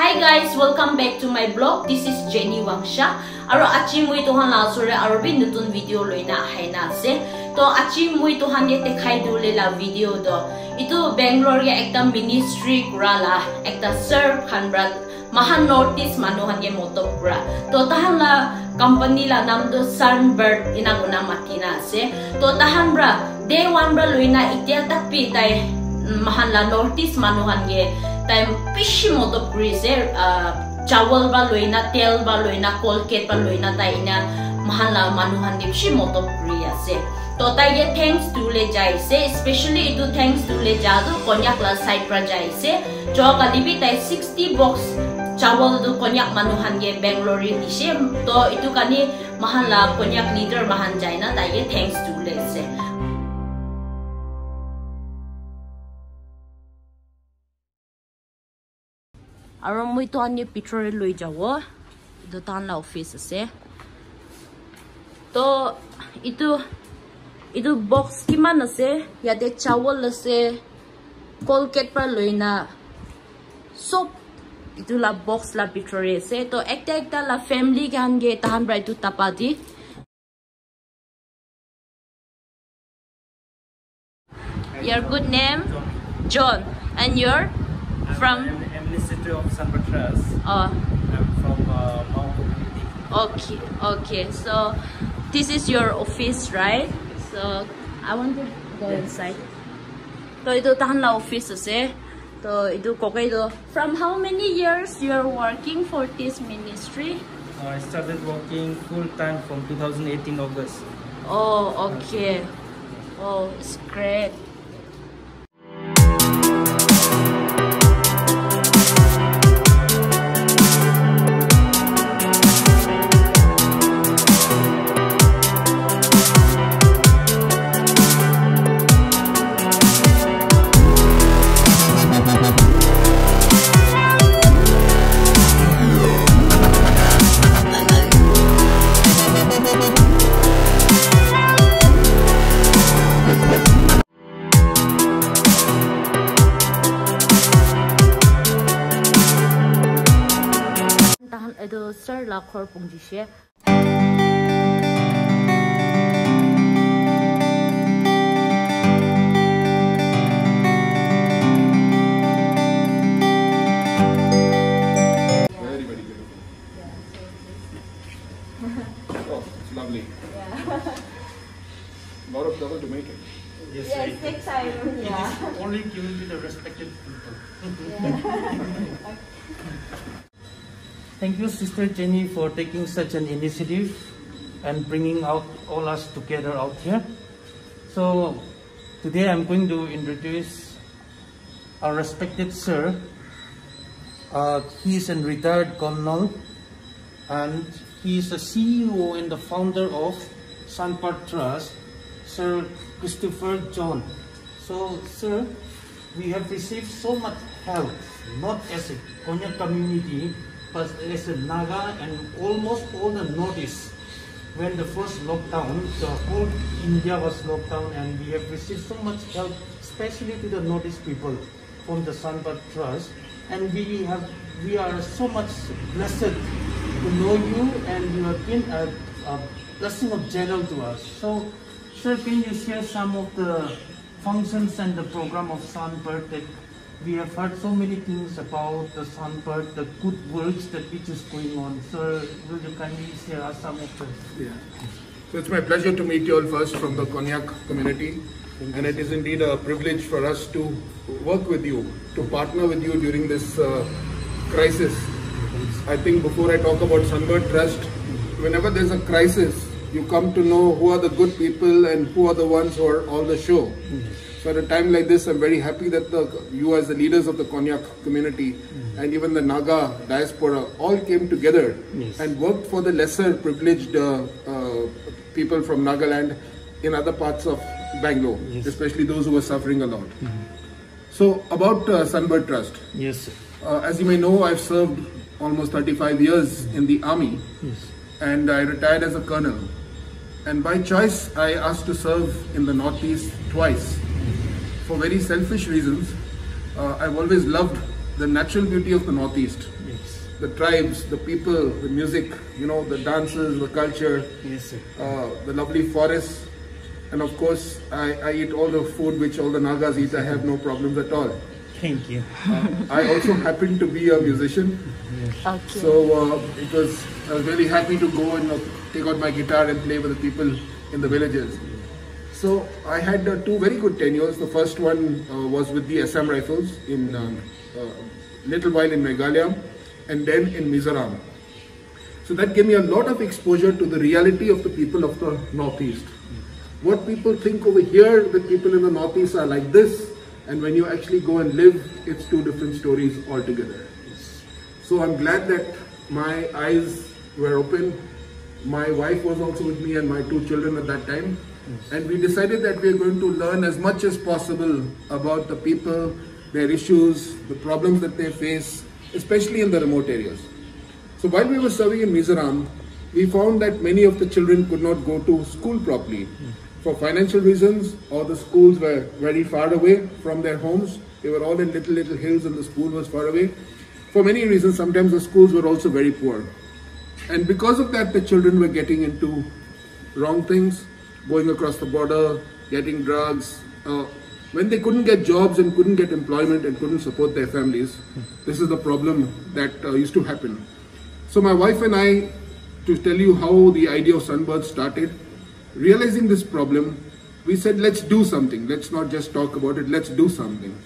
Hi guys, welcome back to my blog. This is Jenny Wangsha. Aro achi mui tuhan la sore aro bin nutun video loina haina ase. To achi mui tuhan ye dekhai dule la video do. Itu Bangalore ya ekta ministry kura la ekta Sir Khanbrat Mahan Northeast manuhan ye motop kura. To tahan la company la nam do Sunbird inaguna matina ase. To tahan bra day one bra loina itia tapi tai Mahan la Northeast manuhan ye time pishi motop krise chawal ba loina tel ba loina colgate ba loina ta ina mahala manuhan de pishi motop kri ase to ta ye thanks to le jai se especially itu thanks to le jadu konyak la side pra jai se jo kalibi tai 60 box chawal du konyak manuhan ye Bangalore ni se to itu kani mahala konyak leader mahan jai na ta ye thanks to le se Aro moi to ani petrol loi jawo do tan la office ase to itu box kiman ase yate chawal ase colgate pa loina soap itu la box la petrol ase to ekta la family gan ge tahan bra itu tapadi Your good name John and your from Ministry of Sanbatras. I'm from Mount Community. Okay. So this is your office, right? So I want to go inside. So ito tahan la office ase. So ito kokay do. From how many years you're working for this ministry? I started working full time from 2018 August. Oh, okay. Oh, it's great. Ito sir la khor pung ji she Very beautiful. Oh, it's lovely. A lot of trouble to make it. Yes, it takes time. Yeah. It is only given to the respected people. Thank you, Sister Jenny, for taking such an initiative and bringing out all us together out here. So today I'm going to introduce our respected sir. He is a retired colonel and he is the CEO and the founder of Sanpart Trust, Sir Christopher John. So, sir, we have received so much help, not as a Konyak community, but as a Naga and almost all the Northeast. When the first lockdown, the whole India was locked down, and we have received so much help, especially to the Northeast people from the Sanpart Trust. And we are so much blessed to know you, and you have been a blessing of general to us. So, sir, can you share some of the functions and the program of Sanpart that we have heard so many things about the Sanpart, the good works that which is going on. Sir, will you kindly share us some of them? Yeah. So it's my pleasure to meet you all first from the Konyak community. And it is indeed a privilege for us to work with you, to partner with you during this crisis. I think before I talk about Sunbird Trust, whenever there's a crisis, you come to know who are the good people and who are the ones who are all the show. So at a time like this, I'm very happy that you as the leaders of the Konyak community and even the Naga diaspora all came together and worked for the lesser privileged people from Nagaland in other parts of Bangalore, especially those who were suffering a lot. So about Sunbird Trust. Yes, sir. As you may know, I've served almost 35 years in the army and I retired as a colonel. And by choice, I asked to serve in the Northeast twice. For very selfish reasons, I've always loved the natural beauty of the Northeast. Yes. the tribes, the people, the music, you know, the dances, the culture, Yes, sir. the lovely forests, and of course, I eat all the food which all the Nagas eat. I have no problems at all. Thank you. I also happen to be a musician, Okay. so I was really happy to go and take out my guitar and play with the people in the villages. So I had two very good tenures. The first one was with the Assam Rifles in little while in Meghalaya and then in Mizoram. So that gave me a lot of exposure to the reality of the people of the Northeast. What people think over here, that people in the Northeast are like this, and when you actually go and live, it's two different stories altogether. So I'm glad that my eyes were open. My wife was also with me and my two children at that time. And we decided that we are going to learn as much as possible about the people, their issues, the problems that they face, especially in the remote areas. So while we were serving in Mizoram, we found that many of the children could not go to school properly for financial reasons, or the schools were very far away from their homes. They were all in little hills and the school was far away. For many reasons, sometimes the schools were also very poor. And because of that, the children were getting into wrong things, going across the border, getting drugs. When they couldn't get jobs and couldn't get employment and couldn't support their families, this is the problem that used to happen. So my wife and I, to tell you how the idea of Sunbird started, realizing this problem, we said, let's do something. Let's not just talk about it, let's do something.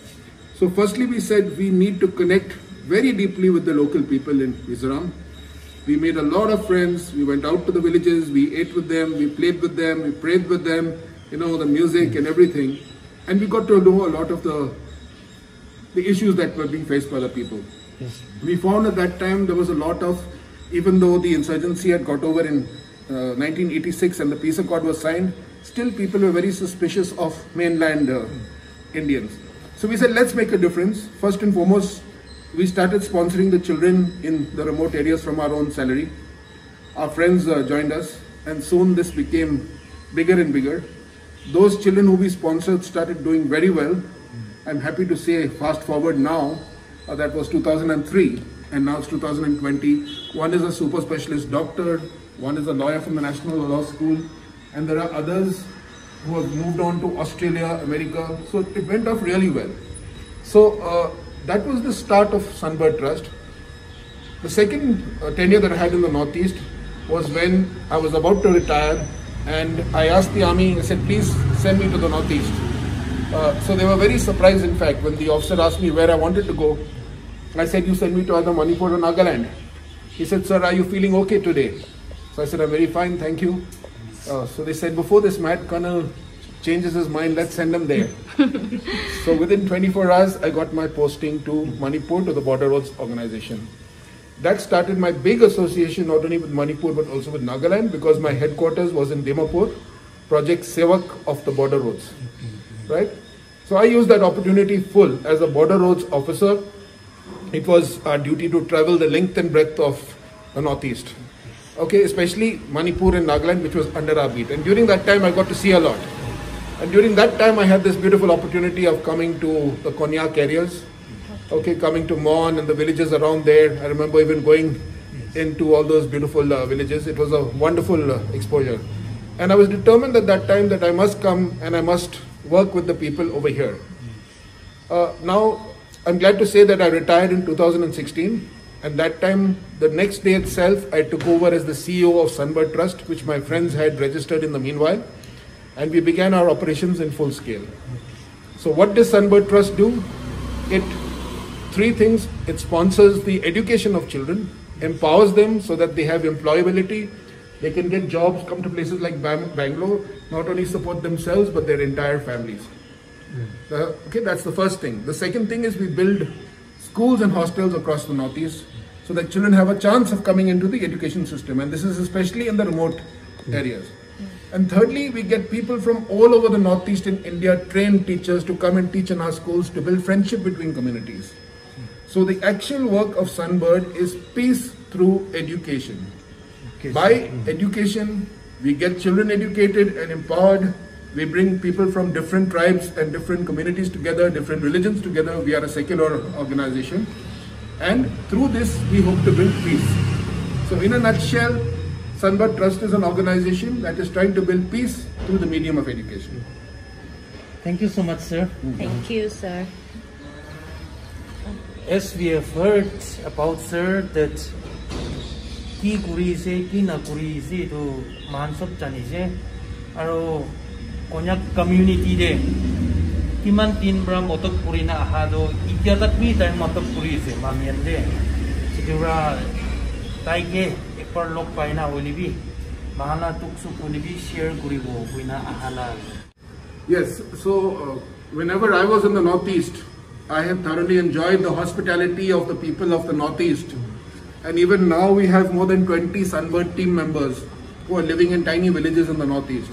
So firstly, we said we need to connect very deeply with the local people in Mizoram. We made a lot of friends. We went out to the villages, we ate with them, we played with them, we prayed with them, you know, the music and everything. And we got to know a lot of the issues that were being faced by the people. Yes. We found at that time there was a lot of, even though the insurgency had got over in 1986 and the peace accord was signed, still people were very suspicious of mainland Indians. So we said, let's make a difference. First and foremost, we started sponsoring the children in the remote areas from our own salary. Our friends joined us, and soon this became bigger and bigger. Those children who we sponsored started doing very well. I'm happy to say, fast forward now, that was 2003, and now it's 2020. One is a super specialist doctor, one is a lawyer from the National Law School, and there are others who have moved on to Australia, America. So it went off really well. So that was the start of Sunbird Trust. The second tenure that I had in the Northeast was when I was about to retire, and I asked the army, I said, please send me to the Northeast. So they were very surprised, in fact, when the officer asked me where I wanted to go. I said, you send me to either Manipur or Nagaland. He said, sir, are you feeling okay today? So I said, I'm very fine, thank you. So they said, before this mad colonel changes his mind, let's send him there. So within 24 hours, I got my posting to Manipur, to the Border Roads Organization. That started my big association, not only with Manipur, but also with Nagaland, because my headquarters was in Dimapur, Project Sevak of the Border Roads, right? So I used that opportunity full. As a Border Roads officer, it was our duty to travel the length and breadth of the Northeast. Okay, especially Manipur and Nagaland, which was under our beat. And during that time, I got to see a lot. And during that time, I had this beautiful opportunity of coming to the Konyak areas, okay, coming to Mon and the villages around there. I remember even going into all those beautiful villages. It was a wonderful exposure. And I was determined at that time that I must come and I must work with the people over here. Now, I'm glad to say that I retired in 2016. And that time, the next day itself, I took over as the CEO of Sunbird Trust, which my friends had registered in the meanwhile. And we began our operations in full scale. So what does Sunbird Trust do? Three things. It sponsors the education of children, empowers them so that they have employability, they can get jobs, come to places like Bangalore, not only support themselves, but their entire families. Okay, that's the first thing. The second thing is we build schools and hostels across the Northeast so that children have a chance of coming into the education system. And this is especially in the remote areas. And thirdly, we get people from all over the Northeast in India, trained teachers, to come and teach in our schools to build friendship between communities. So the actual work of Sunbird is peace through education. By education, we get children educated and empowered. We bring people from different tribes and different communities together, different religions together. We are a secular organization. And through this, we hope to build peace. So in a nutshell, Sunbird Trust is an organization that is trying to build peace through the medium of education. Thank you so much, sir. Thank you, sir. As we have heard about sir that ki kuri se ki na kuri se to mansop chani se aro konyak community de kiman tin bram otok kuri na ahado ikyatak mi time otok kuri se mamian de sidura taige ekpar lok paina olibi mahala tuksu olibi share kuri bo kuina ahala. Yes, so whenever I was in the Northeast, I have thoroughly enjoyed the hospitality of the people of the Northeast. And even now we have more than 20 Sunbird team members who are living in tiny villages in the Northeast.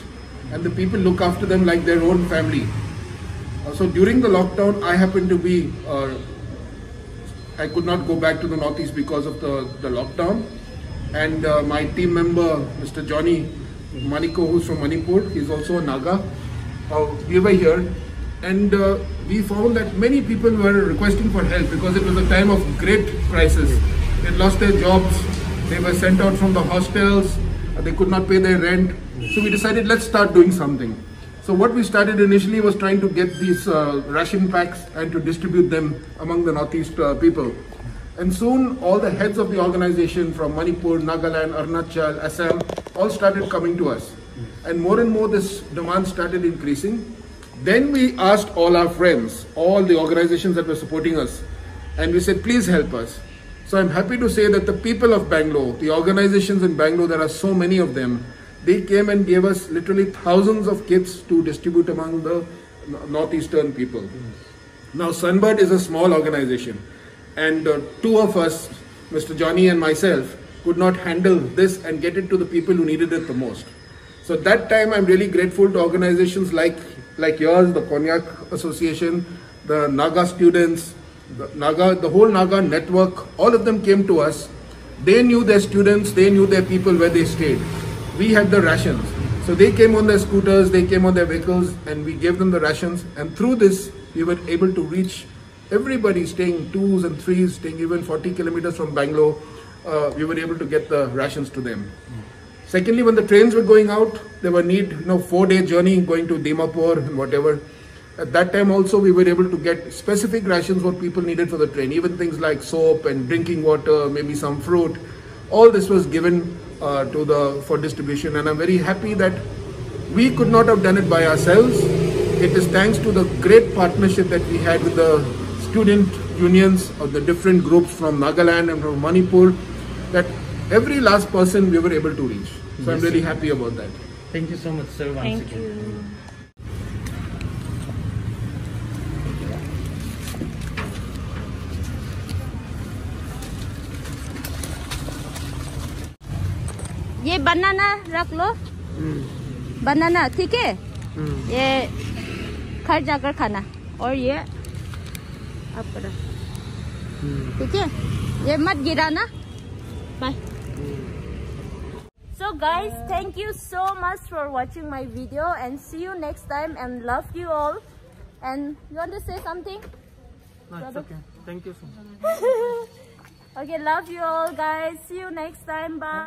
And the people look after them like their own family. So during the lockdown, I happened to be, I could not go back to the Northeast because of the lockdown. And my team member, Mr. Johnny Maniko, who's from Manipur, he's also a Naga. We were here. And we found that many people were requesting for help because it was a time of great crisis. They lost their jobs, they were sent out from the hostels, they could not pay their rent. So we decided, let's start doing something. So what we started initially was trying to get these ration packs and to distribute them among the Northeast people. And soon all the heads of the organization from Manipur, Nagaland, Arunachal, Assam all started coming to us. And more this demand started increasing. Then we asked all our friends, all the organizations that were supporting us, and we said, please help us. So I'm happy to say that the people of Bangalore, the organizations in Bangalore, there are so many of them, they came and gave us literally thousands of kits to distribute among the Northeastern people. Now Sunbird is a small organization, and two of us, Mr. Johnny and myself, could not handle this and get it to the people who needed it the most. So at that time, I'm really grateful to organizations like yours, the Cognac Association, the Naga students, the whole Naga network, all of them came to us. They knew their students, they knew their people where they stayed. We had the rations. So they came on their scooters, they came on their vehicles, and we gave them the rations. And through this, we were able to reach everybody staying 2s and 3s, staying even 40 kilometers from Bangalore. We were able to get the rations to them. Secondly, when the trains were going out, there were 4-day journey going to Dimapur and whatever. At that time also, we were able to get specific rations what people needed for the train, even things like soap and drinking water, maybe some fruit. All this was given for distribution, and I'm very happy that we could not have done it by ourselves. It is thanks to the great partnership that we had with the student unions of the different groups from Nagaland and from Manipur, that every last person we were able to reach. So I'm really happy about that. Thank you so much, sir. Once again. Thank you. ये बनाना रख लो, बनाना ठीक है, ये घर जाकर खाना, और ये आप करो, ठीक है, ये मत गिराना, bye. So guys, thank you so much for watching my video, and see you next time, and love you all. And you want to say something? No, it's okay. Thank you so much. Okay, love you all guys. See you next time. Bye.